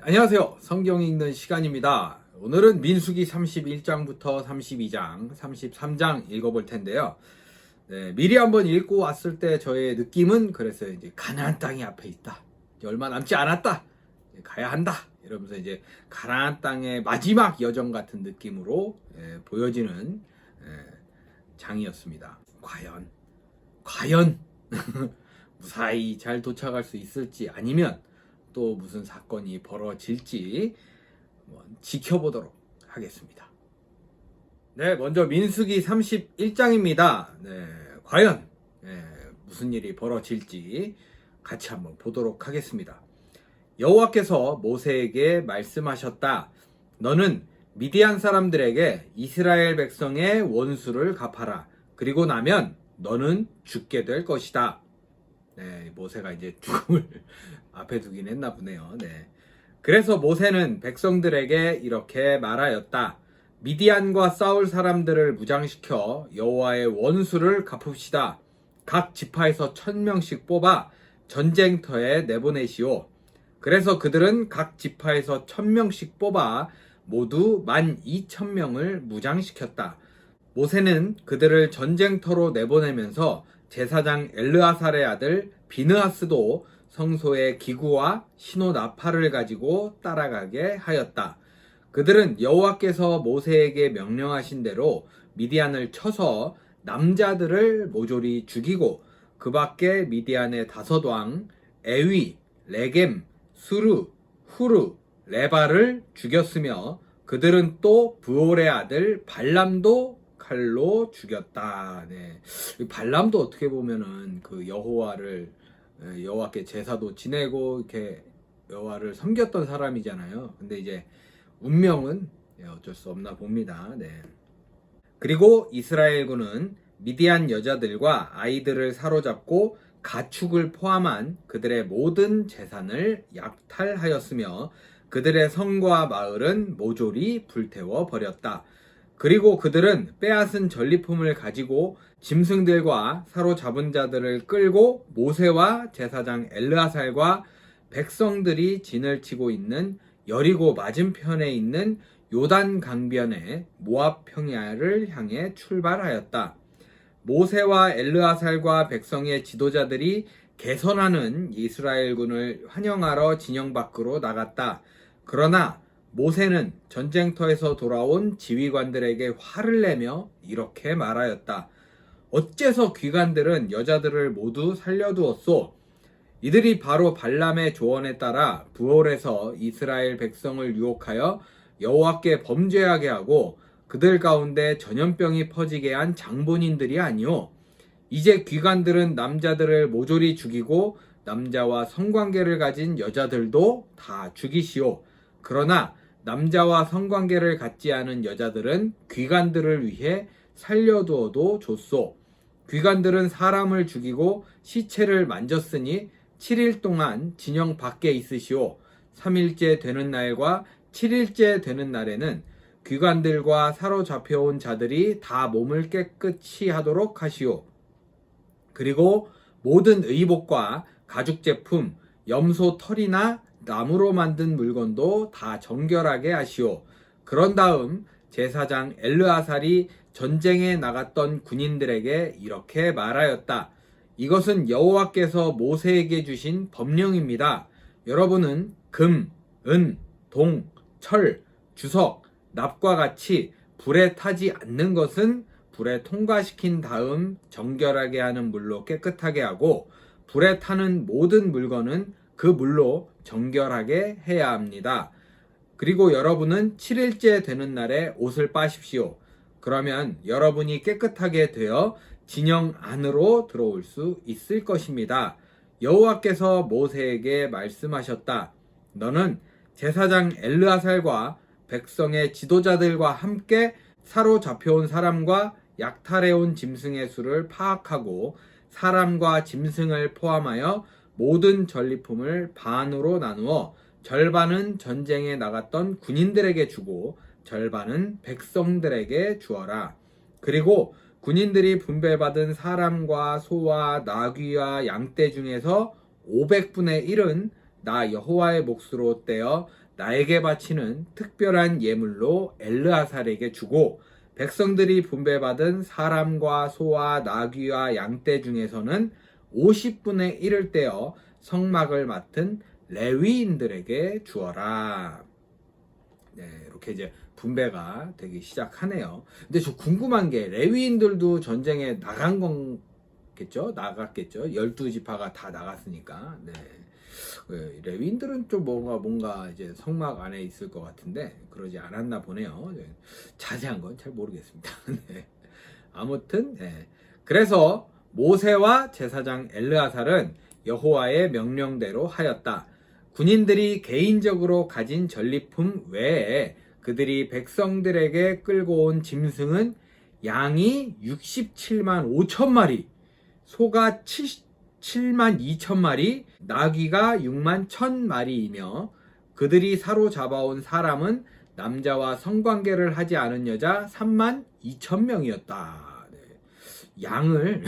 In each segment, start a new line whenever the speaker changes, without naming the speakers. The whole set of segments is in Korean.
안녕하세요. 성경 읽는 시간입니다. 오늘은 민수기 31장부터 32장, 33장 읽어볼 텐데요. 미리 한번 읽고 왔을 때 저의 느낌은 그랬어요. 이제 가나안 땅이 앞에 있다. 이제 얼마 남지 않았다. 이제 가야 한다. 이러면서 이제 가나안 땅의 마지막 여정 같은 느낌으로 보여지는 장이었습니다. 과연 무사히 잘 도착할 수 있을지 아니면 또 무슨 사건이 벌어질지 지켜보도록 하겠습니다. 먼저 민수기 31장입니다. 과연 무슨 일이 벌어질지 같이 한번 보도록 하겠습니다. 여호와께서 모세에게 말씀하셨다. 너는 미디안 사람들에게 이스라엘 백성의 원수를 갚아라. 그리고 나면 너는 죽게 될 것이다. 모세가 이제 죽음을 앞에 두긴 했나 보네요. 그래서 모세는 백성들에게 이렇게 말하였다. 미디안과 싸울 사람들을 무장시켜 여호와의 원수를 갚읍시다. 각 지파에서 1000명씩 뽑아 전쟁터에 내보내시오. 그래서 그들은 각 지파에서 1000명씩 뽑아 모두 12,000명을 무장시켰다. 모세는 그들을 전쟁터로 내보내면서 제사장 엘르아살의 아들 비느하스도 성소의 기구와 신호 나팔을 가지고 따라가게 하였다. 그들은 여호와께서 모세에게 명령하신 대로 미디안을 쳐서 남자들을 모조리 죽이고 그 밖에 미디안의 5왕 에위, 레겜, 수르, 후르, 레바를 죽였으며 그들은 또 브올의 아들 발람도 칼로 죽였다. 발람도 어떻게 보면은 그 여호와께 제사도 지내고 이렇게 여호와를 섬겼던 사람이잖아요. 근데 이제 운명은 어쩔 수 없나 봅니다. 그리고 이스라엘군은 미디안 여자들과 아이들을 사로잡고 가축을 포함한 그들의 모든 재산을 약탈하였으며 그들의 성과 마을은 모조리 불태워 버렸다. 그리고 그들은 빼앗은 전리품을 가지고 짐승들과 사로잡은 자들을 끌고 모세와 제사장 엘르아살과 백성들이 진을 치고 있는 여리고 맞은편에 있는 요단 강변의 모압 평야를 향해 출발하였다. 모세와 엘르아살과 백성의 지도자들이 개선하는 이스라엘군을 환영하러 진영 밖으로 나갔다. 그러나 모세는 전쟁터에서 돌아온 지휘관들에게 화를 내며 이렇게 말하였다. 어째서 귀관들은 여자들을 모두 살려두었소? 이들이 바로 발람의 조언에 따라 부올에서 이스라엘 백성을 유혹하여 여호와께 범죄하게 하고 그들 가운데 전염병이 퍼지게 한 장본인들이 아니오. 이제 귀관들은 남자들을 모조리 죽이고 남자와 성관계를 가진 여자들도 다 죽이시오. 그러나 남자와 성관계를 갖지 않은 여자들은 귀관들을 위해 살려두어도 좋소. 귀관들은 사람을 죽이고 시체를 만졌으니 7일 동안 진영 밖에 있으시오. 3일째 되는 날과 7일째 되는 날에는 귀관들과 사로잡혀온 자들이 다 몸을 깨끗이 하도록 하시오. 그리고 모든 의복과 가죽 제품, 염소 털이나 나무로 만든 물건도 다 정결하게 하시오. 그런 다음 제사장 엘르아살이 전쟁에 나갔던 군인들에게 이렇게 말하였다. 이것은 여호와께서 모세에게 주신 법령입니다. 여러분은 금, 은, 동, 철, 주석, 납과 같이 불에 타지 않는 것은 불에 통과시킨 다음 정결하게 하는 물로 깨끗하게 하고 불에 타는 모든 물건은 그 물로 정결하게 해야 합니다. 그리고 여러분은 7일째 되는 날에 옷을 빠십시오. 그러면 여러분이 깨끗하게 되어 진영 안으로 들어올 수 있을 것입니다. 여호와께서 모세에게 말씀하셨다. 너는 제사장 엘르아살과 백성의 지도자들과 함께 사로잡혀온 사람과 약탈해온 짐승의 수를 파악하고 사람과 짐승을 포함하여 모든 전리품을 반으로 나누어 절반은 전쟁에 나갔던 군인들에게 주고 절반은 백성들에게 주어라. 그리고 군인들이 분배받은 사람과 소와 나귀와 양떼 중에서 500분의 1은 나 여호와의 몫으로 떼어 나에게 바치는 특별한 예물로 엘르아살에게 주고 백성들이 분배받은 사람과 소와 나귀와 양떼 중에서는 50분의 1을 떼어 성막을 맡은 레위인들에게 주어라. 네, 이렇게 이제 분배가 되기 시작하네요. 근데 저 궁금한 게 레위인들도 전쟁에 나간 거겠죠? 나갔겠죠? 12지파가 다 나갔으니까. 네. 레위인들은 좀 뭔가 이제 성막 안에 있을 것 같은데 그러지 않았나 보네요. 네. 자세한 건 잘 모르겠습니다. 네. 아무튼 네. 그래서 모세와 제사장 엘르아살은 여호와의 명령대로 하였다. 군인들이 개인적으로 가진 전리품 외에 그들이 백성들에게 끌고 온 짐승은 양이 67만 5천 마리, 소가 7만 2천 마리, 나귀가 6만 1천 마리이며 그들이 사로잡아온 사람은 남자와 성관계를 하지 않은 여자 3만 2천 명이었다. 양을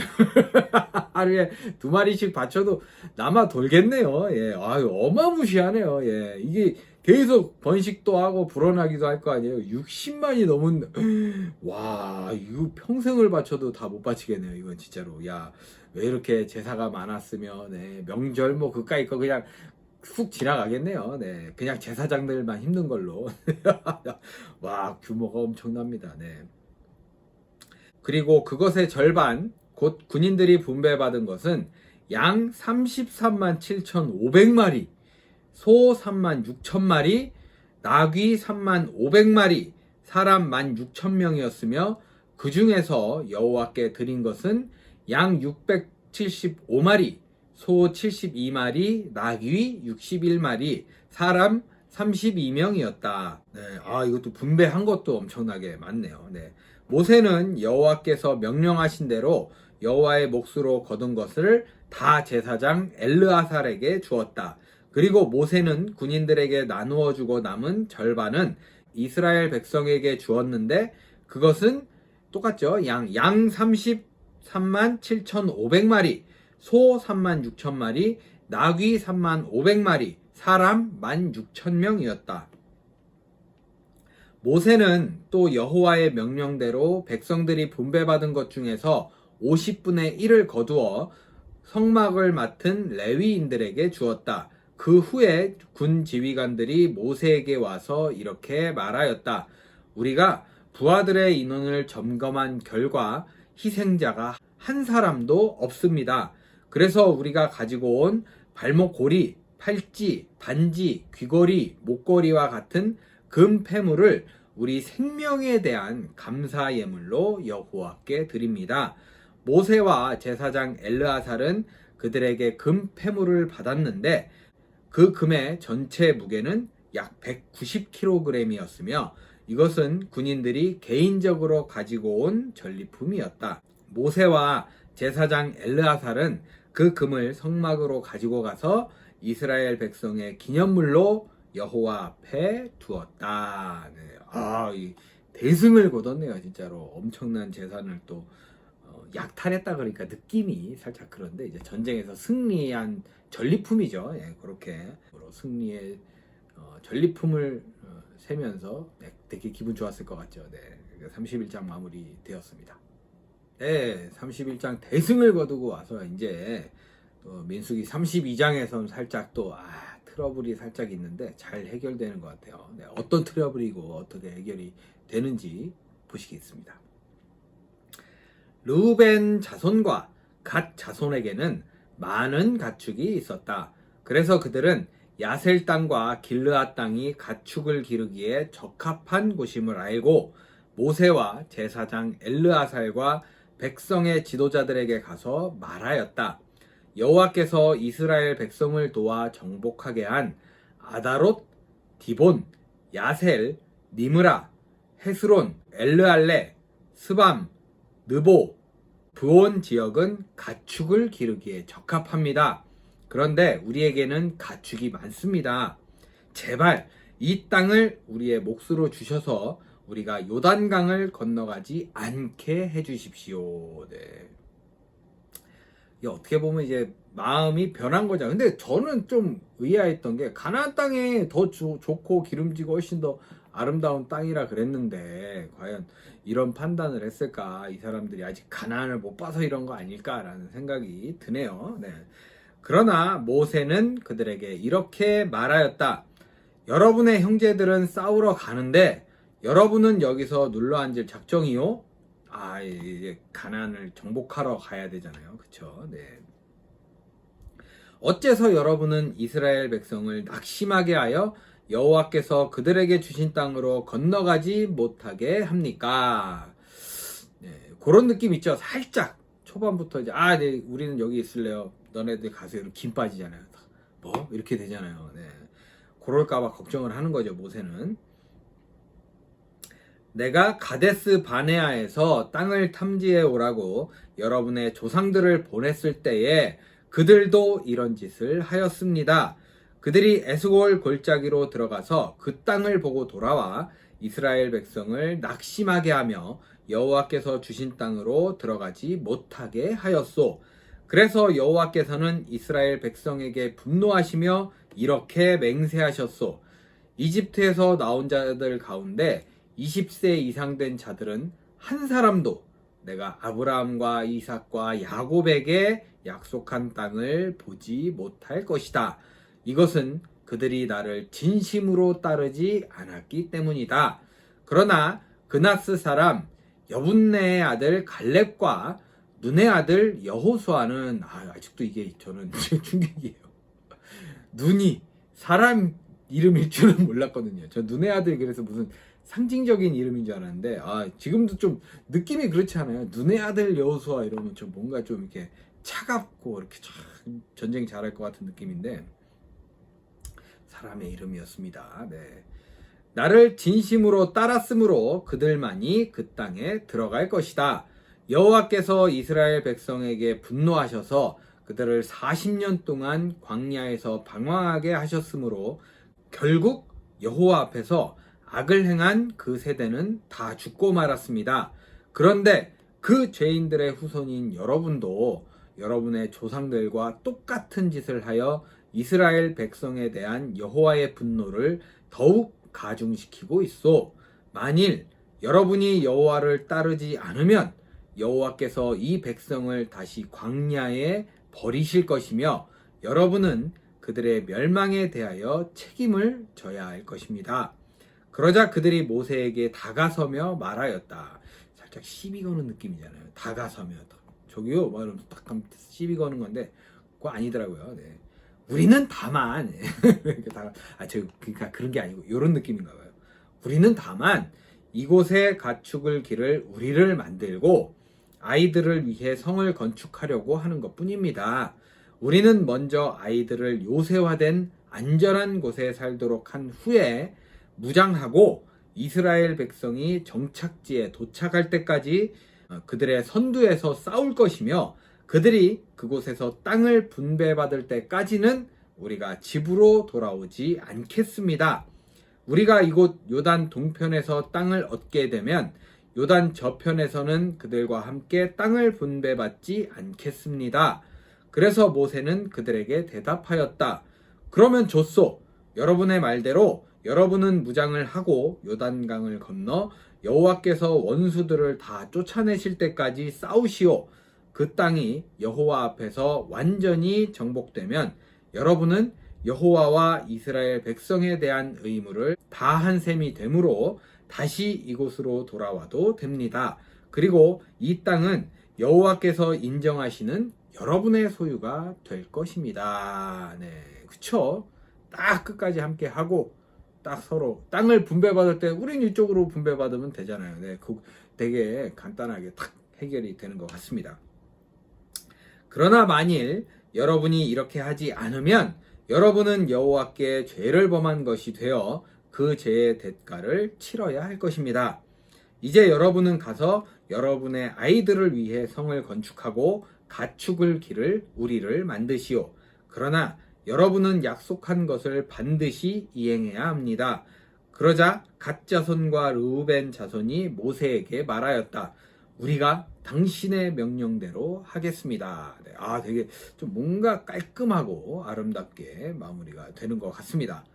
하루에 2마리씩 바쳐도 남아 돌겠네요. 예, 아유, 어마무시하네요. 예, 이게 계속 번식도 하고 불어나기도 할 거 아니에요. 60만이 넘은, 와, 이거 평생을 바쳐도 다 못 바치겠네요. 이건 진짜로. 야, 왜 이렇게 제사가 많았으면, 네, 명절 뭐 그까이 거 그냥 훅 지나가겠네요. 네, 그냥 제사장들만 힘든 걸로. 와, 규모가 엄청납니다. 네. 그리고 그것의 절반, 곧 군인들이 분배받은 것은 양 33만 7,500마리, 소 3만 6천마리, 나귀 3만 500마리, 사람 1만 6천 명이었으며 그 중에서 여호와께 드린 것은 양 675마리, 소 72마리, 나귀 61마리, 사람 32명이었다. 네, 아, 이것도 분배한 것도 엄청나게 많네요. 네. 모세는 여호와께서 명령하신 대로 여호와의 몫으로 거둔 것을 다 제사장 엘르아살에게 주었다. 그리고 모세는 군인들에게 나누어 주고 남은 절반은 이스라엘 백성에게 주었는데 그것은 똑같죠. 양 33만 7,500마리, 소 3만 6천마리, 나귀 3만 500마리, 사람 1만 6천 명이었다. 모세는 또 여호와의 명령대로 백성들이 분배받은 것 중에서 50분의 1을 거두어 성막을 맡은 레위인들에게 주었다. 그 후에 군 지휘관들이 모세에게 와서 이렇게 말하였다. 우리가 부하들의 인원을 점검한 결과 희생자가 한 사람도 없습니다. 그래서 우리가 가지고 온 발목 고리, 팔찌, 반지, 귀걸이, 목걸이와 같은 금 패물을 우리 생명에 대한 감사 예물로 여호와께 드립니다. 모세와 제사장 엘르아살은 그들에게 금 패물을 받았는데 그 금의 전체 무게는 약 190kg이었으며 이것은 군인들이 개인적으로 가지고 온 전리품이었다. 모세와 제사장 엘르아살은 그 금을 성막으로 가지고 가서 이스라엘 백성의 기념물로 여호와 앞에 두었다. 네. 아, 이 대승을 거뒀네요. 진짜로 엄청난 재산을 또 약탈했다 그러니까 느낌이 살짝 그런데 이제 전쟁에서 승리한 전리품이죠. 예, 그렇게 승리의 전리품을 세면서 네, 되게 기분 좋았을 것 같죠. 네, 31장 마무리 되었습니다. 네, 31장 대승을 거두고 와서 이제 또 민수기 32장에선 살짝 또 트러블이 살짝 있는데 잘 해결되는 것 같아요. 네, 어떤 트러블이고 어떻게 해결이 되는지 보시겠습니다. 르우벤 자손과 갓 자손에게는 많은 가축이 있었다. 그래서 그들은 야셀 땅과 길르앗 땅이 가축을 기르기에 적합한 곳임을 알고 모세와 제사장 엘르아살과 백성의 지도자들에게 가서 말하였다. 여호와께서 이스라엘 백성을 도와 정복하게 한 아다롯, 디본, 야셀, 니므라, 헤스론, 엘르알레, 스밤, 느보, 브온 지역은 가축을 기르기에 적합합니다. 그런데 우리에게는 가축이 많습니다. 제발 이 땅을 우리의 몫으로 주셔서 우리가 요단강을 건너가지 않게 해주십시오. 네. 이게 어떻게 보면 이제 마음이 변한 거죠. 근데 저는 좀 의아했던 게 가나안 땅에 더 좋고 기름지고 훨씬 더 아름다운 땅이라 그랬는데 과연 이런 판단을 했을까? 이 사람들이 아직 가나안을 못 봐서 이런 거 아닐까라는 생각이 드네요. 네. 그러나 모세는 그들에게 이렇게 말하였다. 여러분의 형제들은 싸우러 가는데 여러분은 여기서 눌러앉을 작정이요? 아, 이제 가나안을 정복하러 가야 되잖아요. 그쵸? 네. 어째서 여러분은 이스라엘 백성을 낙심하게 하여 여호와께서 그들에게 주신 땅으로 건너가지 못하게 합니까? 네, 그런 느낌 있죠. 살짝 초반부터 이제 네, 우리는 여기 있을래요. 너네들 가서 이렇게 김 빠지잖아요. 뭐 이렇게 되잖아요. 네. 그럴까봐 걱정을 하는 거죠. 모세는. 내가 가데스 바네아에서 땅을 탐지해 오라고 여러분의 조상들을 보냈을 때에 그들도 이런 짓을 하였습니다. 그들이 에스골 골짜기로 들어가서 그 땅을 보고 돌아와 이스라엘 백성을 낙심하게 하며 여호와께서 주신 땅으로 들어가지 못하게 하였소. 그래서 여호와께서는 이스라엘 백성에게 분노하시며 이렇게 맹세하셨소. 이집트에서 나온 자들 가운데 20세 이상 된 자들은 한 사람도 내가 아브라함과 이삭과 야곱에게 약속한 땅을 보지 못할 것이다. 이것은 그들이 나를 진심으로 따르지 않았기 때문이다. 그러나 그나스 사람 여분네의 아들 갈렙과 눈의 아들 여호수아는 아직도 이게 저는 충격이에요. 눈이 사람 이름일 줄은 몰랐거든요. 저 눈의 아들 그래서 무슨 상징적인 이름인 줄 알았는데 지금도 좀 느낌이 그렇지 않아요? 눈의 아들 여호수아 이러면 좀 뭔가 좀 이렇게 차갑고 이렇게 전쟁 잘할 것 같은 느낌인데 사람의 이름이었습니다. 네. 나를 진심으로 따랐으므로 그들만이 그 땅에 들어갈 것이다. 여호와께서 이스라엘 백성에게 분노하셔서 그들을 40년 동안 광야에서 방황하게 하셨으므로 결국 여호와 앞에서 악을 행한 그 세대는 다 죽고 말았습니다. 그런데 그 죄인들의 후손인 여러분도 여러분의 조상들과 똑같은 짓을 하여 이스라엘 백성에 대한 여호와의 분노를 더욱 가중시키고 있소. 만일 여러분이 여호와를 따르지 않으면 여호와께서 이 백성을 다시 광야에 버리실 것이며 여러분은 그들의 멸망에 대하여 책임을 져야 할 것입니다. 그러자 그들이 모세에게 다가서며 말하였다. 살짝 시비 거는 느낌이잖아요. 다가서며 저기요 말하면서 딱 시비 거는 건데 그거 아니더라고요. 네. 우리는 다만 그러니까 그런 게 아니고 이런 느낌인가 봐요. 우리는 다만 이곳에 가축을 기를 우리를 만들고 아이들을 위해 성을 건축하려고 하는 것뿐입니다. 우리는 먼저 아이들을 요새화된 안전한 곳에 살도록 한 후에 무장하고 이스라엘 백성이 정착지에 도착할 때까지 그들의 선두에서 싸울 것이며 그들이 그곳에서 땅을 분배받을 때까지는 우리가 집으로 돌아오지 않겠습니다. 우리가 이곳 요단 동편에서 땅을 얻게 되면 요단 저편에서는 그들과 함께 땅을 분배받지 않겠습니다. 그래서 모세는 그들에게 대답하였다. 그러면 좋소. 여러분의 말대로 여러분은 무장을 하고 요단강을 건너 여호와께서 원수들을 다 쫓아내실 때까지 싸우시오. 그 땅이 여호와 앞에서 완전히 정복되면 여러분은 여호와와 이스라엘 백성에 대한 의무를 다한 셈이 되므로 다시 이곳으로 돌아와도 됩니다. 그리고 이 땅은 여호와께서 인정하시는 여러분의 소유가 될 것입니다. 네, 그쵸? 딱 끝까지 함께 하고 딱 서로 땅을 분배받을 때 우린 이쪽으로 분배받으면 되잖아요. 네, 되게 간단하게 탁 해결이 되는 것 같습니다. 그러나 만일 여러분이 이렇게 하지 않으면 여러분은 여호와께 죄를 범한 것이 되어 그 죄의 대가를 치러야 할 것입니다. 이제 여러분은 가서 여러분의 아이들을 위해 성을 건축하고 가축을 기를 우리를 만드시오. 그러나 여러분은 약속한 것을 반드시 이행해야 합니다. 그러자 갓 자손과 르우벤 자손이 모세에게 말하였다. 우리가 당신의 명령대로 하겠습니다. 네, 되게 좀 뭔가 깔끔하고 아름답게 마무리가 되는 것 같습니다.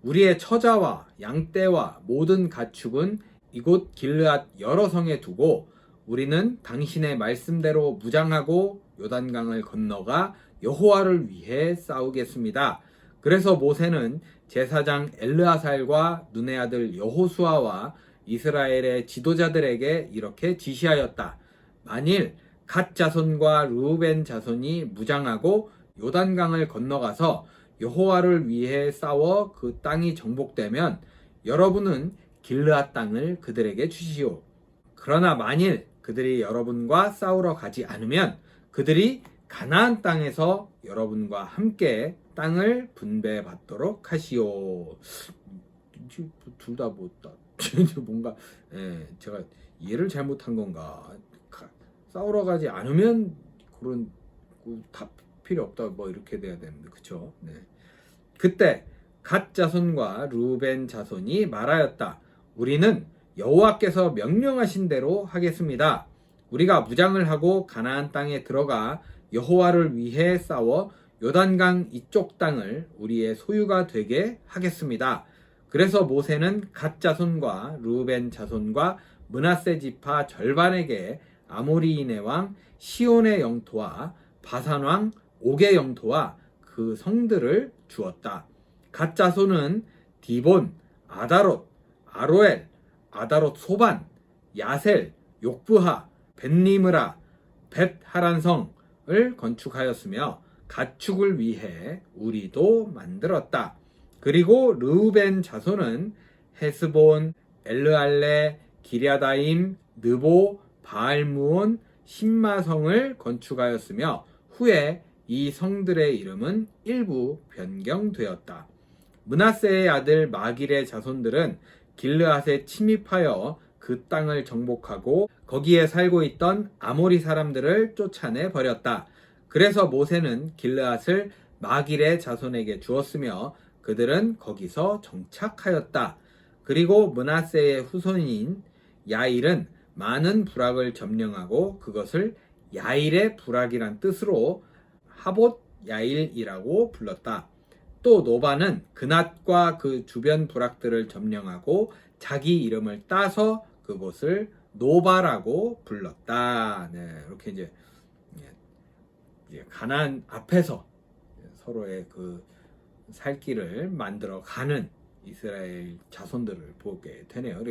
우리의 처자와 양떼와 모든 가축은 이곳 길르앗 여러 성에 두고 우리는 당신의 말씀대로 무장하고 요단강을 건너가 여호와를 위해 싸우겠습니다. 그래서 모세는 제사장 엘르아살과 눈의 아들 여호수아와 이스라엘의 지도자들에게 이렇게 지시하였다. 만일 갓 자손과 르우벤 자손이 무장하고 요단강을 건너가서 여호와를 위해 싸워 그 땅이 정복되면 여러분은 길르앗 땅을 그들에게 주시오. 그러나 만일 그들이 여러분과 싸우러 가지 않으면 그들이 가나안 땅에서 여러분과 함께 땅을 분배받도록 하시오. 둘 다 뭐다. 뭔가 제가 이해를 잘못한 건가? 싸우러 가지 않으면 그런 다 필요 없다 뭐 이렇게 돼야 되는데 그쵸? 네. 그때 갓 자손과 르우벤 자손이 말하였다. 우리는 여호와께서 명령하신 대로 하겠습니다. 우리가 무장을 하고 가나안 땅에 들어가 여호와를 위해 싸워 요단강 이쪽 땅을 우리의 소유가 되게 하겠습니다. 그래서 모세는 갓 자손과 르우벤 자손과 므낫세 지파 절반에게 아모리인의 왕 시온의 영토와 바산 왕 옥의 영토와 그 성들을 주었다. 갓 자손은 디본, 아다롯, 아로엘, 아다롯 소반, 야셀, 욕부하, 벳니므라, 벳하란성을 건축하였으며 가축을 위해 우리도 만들었다. 그리고 르우벤 자손은 헤스본, 엘르알레, 기랴다임, 느보, 바알무온, 신마성을 건축하였으며 후에 이 성들의 이름은 일부 변경되었다. 므낫세의 아들 마길의 자손들은 길르앗에 침입하여 그 땅을 정복하고 거기에 살고 있던 아모리 사람들을 쫓아내 버렸다. 그래서 모세는 길르앗을 마길의 자손에게 주었으며 그들은 거기서 정착하였다. 그리고 므낫세의 후손인 야일은 많은 부락을 점령하고 그것을 야일의 부락이란 뜻으로 하봇 야일이라고 불렀다. 또 노바는 그낫과 그 주변 부락들을 점령하고 자기 이름을 따서 그곳을 노바라고 불렀다. 네, 이렇게 이제 가나안 앞에서 서로의 그 살 길을 만들어 가는 이스라엘 자손들을 보게 되네요.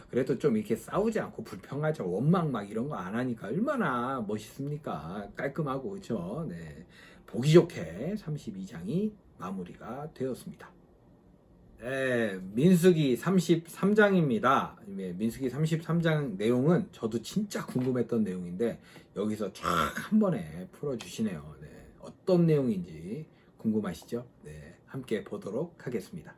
그래도 좀 이렇게 싸우지 않고 불평하죠. 원망 막 이런 거 안 하니까 얼마나 멋있습니까? 깔끔하고 그렇죠. 네. 보기 좋게 32장이 마무리가 되었습니다. 네, 민수기 33장입니다. 민수기 33장 내용은 저도 진짜 궁금했던 내용인데 여기서 쫙 한 번에 풀어주시네요. 네, 어떤 내용인지 궁금하시죠? 네, 함께 보도록 하겠습니다.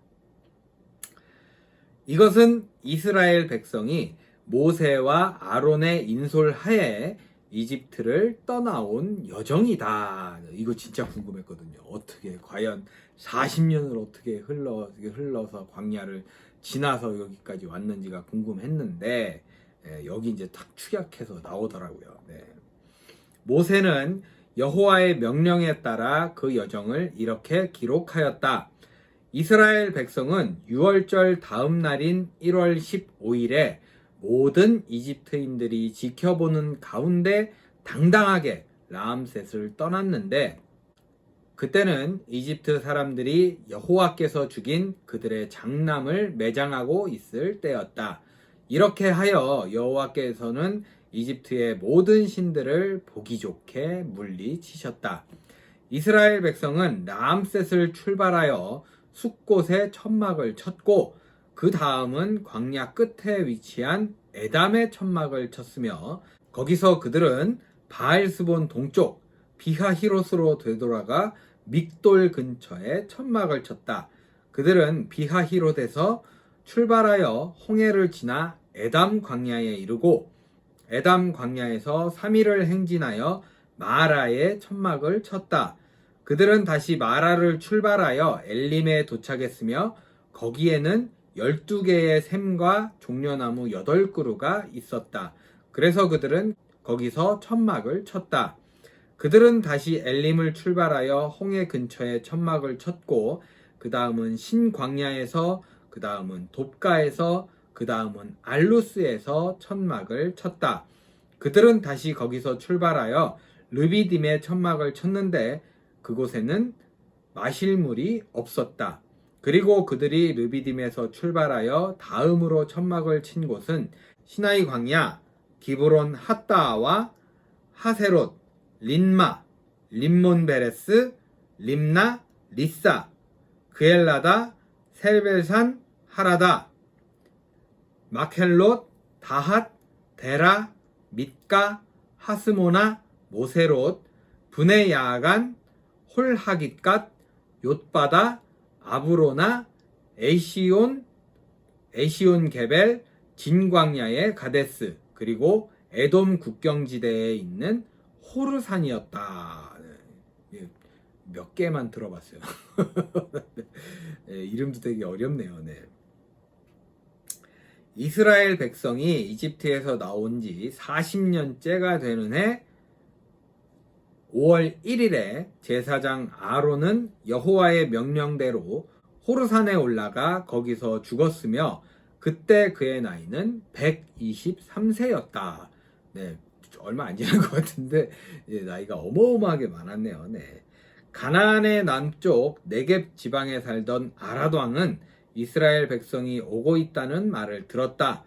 이것은 이스라엘 백성이 모세와 아론의 인솔하에 이집트를 떠나온 여정이다. 이거 진짜 궁금했거든요. 어떻게 과연 40년을 어떻게 흘러서 광야를 지나서 여기까지 왔는지가 궁금했는데 여기 이제 딱 축약해서 나오더라고요. 네. 모세는 여호와의 명령에 따라 그 여정을 이렇게 기록하였다. 이스라엘 백성은 6월절 다음 날인 1월 15일에 모든 이집트인들이 지켜보는 가운데 당당하게 라암셋을 떠났는데 그때는 이집트 사람들이 여호와께서 죽인 그들의 장남을 매장하고 있을 때였다. 이렇게 하여 여호와께서는 이집트의 모든 신들을 보기 좋게 물리치셨다. 이스라엘 백성은 라암셋을 출발하여 숫곳에 천막을 쳤고 그 다음은 광야 끝에 위치한 에담의 천막을 쳤으며 거기서 그들은 바알스본 동쪽 비하히롯으로 되돌아가 믹돌 근처에 천막을 쳤다. 그들은 비하히롯에서 출발하여 홍해를 지나 에담 광야에 이르고 에담 광야에서 3일을 행진하여 마라에 천막을 쳤다. 그들은 다시 마라를 출발하여 엘림에 도착했으며 거기에는 12개의 샘과 종려나무 8그루가 있었다. 그래서 그들은 거기서 천막을 쳤다. 그들은 다시 엘림을 출발하여 홍해 근처에 천막을 쳤고 그 다음은 신광야에서 그 다음은 돕가에서 그 다음은 알루스에서 천막을 쳤다. 그들은 다시 거기서 출발하여 르비딤에 천막을 쳤는데 그곳에는 마실 물이 없었다. 그리고 그들이 르비딤에서 출발하여 다음으로 천막을 친 곳은 시나이 광야, 기브론 핫다와 하세롯, 린마, 림몬베레스, 림나, 리사, 그엘라다, 셀벨산, 하라다, 마켈롯, 다핫, 데라, mit가, 하스모나, 모세롯, 브네 야간, 홀하깃갓, 욤바다, 아브로나, 에시온 게벨, 진광야의 가데스, 그리고 에돔 국경지대에 있는 호르산이었다. 네, 몇 개만 들어봤어요. 네, 이름도 되게 어렵네요. 네. 이스라엘 백성이 이집트에서 나온 지 40년째가 되는 해 5월 1일에 제사장 아론은 여호와의 명령대로 호르산에 올라가 거기서 죽었으며 그때 그의 나이는 123세였다. 네, 얼마 안 지난 것 같은데 나이가 어마어마하게 많았네요. 네. 가나안의 남쪽 네겝 지방에 살던 아랏 왕은 이스라엘 백성이 오고 있다는 말을 들었다.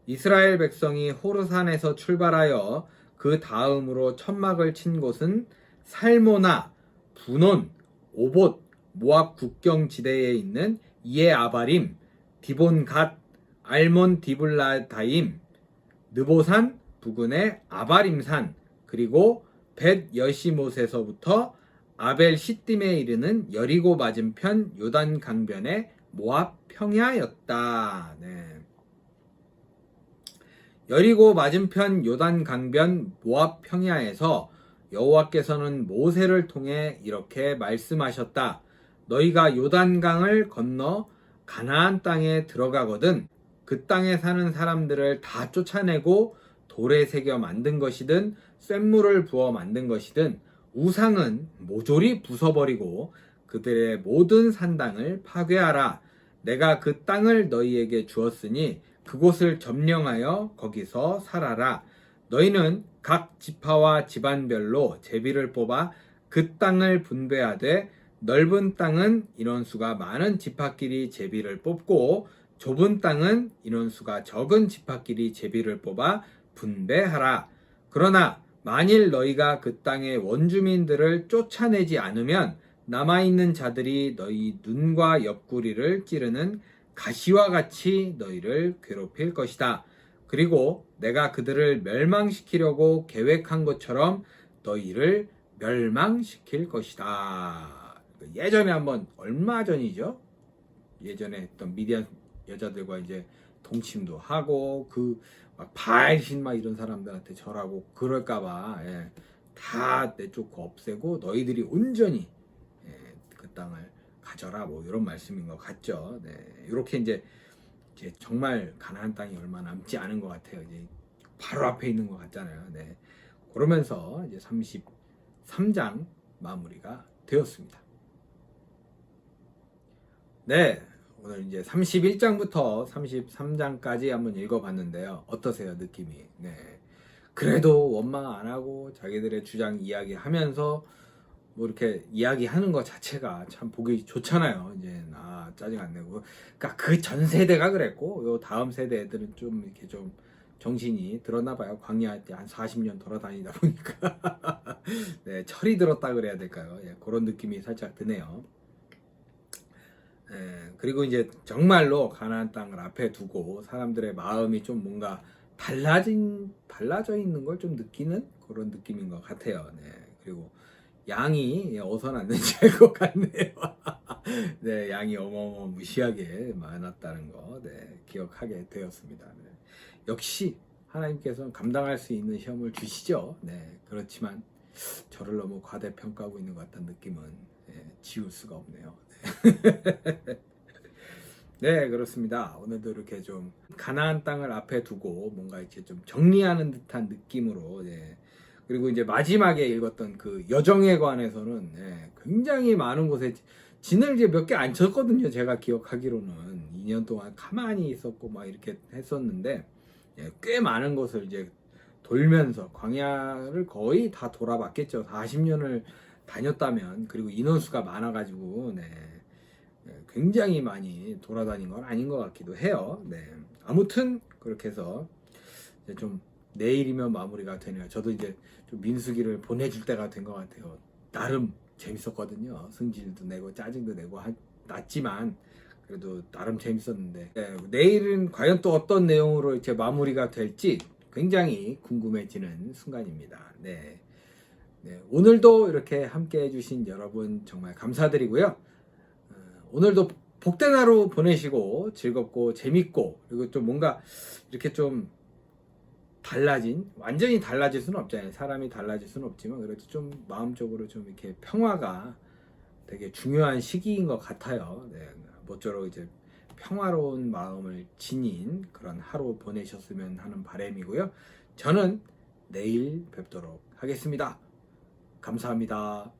이스라엘 백성이 호르산에서 출발하여 그 다음으로 천막을 친 곳은 살모나, 분온, 오봇, 모압 국경 지대에 있는 이에아바림, 디본갓, 알몬 디블라다임, 느보산, 부근의 아바림산, 그리고 벳 여시못에서부터 아벨 시딤에 이르는 여리고 맞은편 요단 강변의 모압 평야였다. 네. 여리고 맞은편 요단 강변 모압 평야에서 여호와께서는 모세를 통해 이렇게 말씀하셨다. 너희가 요단강을 건너 가나안 땅에 들어가거든 그 땅에 사는 사람들을 다 쫓아내고 돌에 새겨 만든 것이든 쇳물을 부어 만든 것이든 우상은 모조리 부숴버리고 그들의 모든 산당을 파괴하라. 내가 그 땅을 너희에게 주었으니 그곳을 점령하여 거기서 살아라. 너희는 각 지파와 집안별로 제비를 뽑아 그 땅을 분배하되 넓은 땅은 인원수가 많은 지파끼리 제비를 뽑고 좁은 땅은 인원수가 적은 지파끼리 제비를 뽑아 분배하라. 그러나 만일 너희가 그 땅의 원주민들을 쫓아내지 않으면 남아있는 자들이 너희 눈과 옆구리를 찌르는 가시와 같이 너희를 괴롭힐 것이다. 그리고 내가 그들을 멸망시키려고 계획한 것처럼 너희를 멸망시킬 것이다. 예전에 한번 얼마 전이죠? 예전에 했던 미디안 여자들과 이제 동침도 하고 그 막 바알신 막 이런 사람들한테 절하고 그럴까봐 다 내쫓고 없애고 너희들이 온전히 그 땅을 가져라 뭐 이런 말씀인 것 같죠. 네, 이렇게 이제 정말 가나안 땅이 얼마 남지 않은 것 같아요. 이제 바로 앞에 있는 것 같잖아요. 네, 그러면서 이제 33장 마무리가 되었습니다. 네, 오늘 이제 31장부터 33장까지 한번 읽어봤는데요. 어떠세요, 느낌이? 네, 그래도 원망 안 하고 자기들의 주장 이야기하면서 뭐 이렇게 이야기하는 것 자체가 참 보기 좋잖아요. 이제 짜증 안 내고. 그러니까 그 전 세대가 그랬고 요 다음 세대 애들은 좀 이렇게 좀 정신이 들었나 봐요. 광야 때 한 40년 돌아다니다 보니까 네, 철이 들었다 그래야 될까요? 예, 그런 느낌이 살짝 드네요. 그리고 이제 정말로 가나안 땅을 앞에 두고 사람들의 마음이 좀 뭔가 달라져 있는 걸 좀 느끼는 그런 느낌인 것 같아요. 네, 그리고 양이 어서 났는지 알 것 같네요. 네, 양이 어마어마무시하게 많았다는 거 기억하게 되었습니다. 네. 역시 하나님께서는 감당할 수 있는 시험을 주시죠. 네, 그렇지만 저를 너무 과대평가하고 있는 것 같다는 느낌은 지울 수가 없네요. 네. 네, 그렇습니다. 오늘도 이렇게 좀 가나안 땅을 앞에 두고 뭔가 이렇게 좀 정리하는 듯한 느낌으로, 예. 그리고 이제 마지막에 읽었던 그 여정에 관해서는, 예, 굉장히 많은 곳에 진을 이제 몇 개 안 쳤거든요. 제가 기억하기로는 2년 동안 가만히 있었고 막 이렇게 했었는데, 예, 꽤 많은 곳을 이제 돌면서 광야를 거의 다 돌아봤겠죠. 40년을 다녔다면. 그리고 인원수가 많아가지고, 네. 굉장히 많이 돌아다닌 건 아닌 것 같기도 해요. 네. 아무튼 그렇게 해서 이제 좀 내일이면 마무리가 되네요. 저도 이제 좀 민수기를 보내줄 때가 된 것 같아요. 나름 재밌었거든요. 승질도 내고 짜증도 내고 났지만 그래도 나름 재밌었는데, 네, 내일은 과연 또 어떤 내용으로 이렇게 마무리가 될지 굉장히 궁금해지는 순간입니다. 네. 네, 오늘도 이렇게 함께 해주신 여러분 정말 감사드리고요. 오늘도 복된 하루 보내시고 즐겁고 재밌고, 그리고 좀 뭔가 이렇게 좀 완전히 달라질 수는 없잖아요. 사람이 달라질 수는 없지만 그래도 좀 마음적으로 좀 이렇게 평화가 되게 중요한 시기인 것 같아요. 네, 모쪼록 이제 평화로운 마음을 지닌 그런 하루 보내셨으면 하는 바람이고요. 저는 내일 뵙도록 하겠습니다. 감사합니다.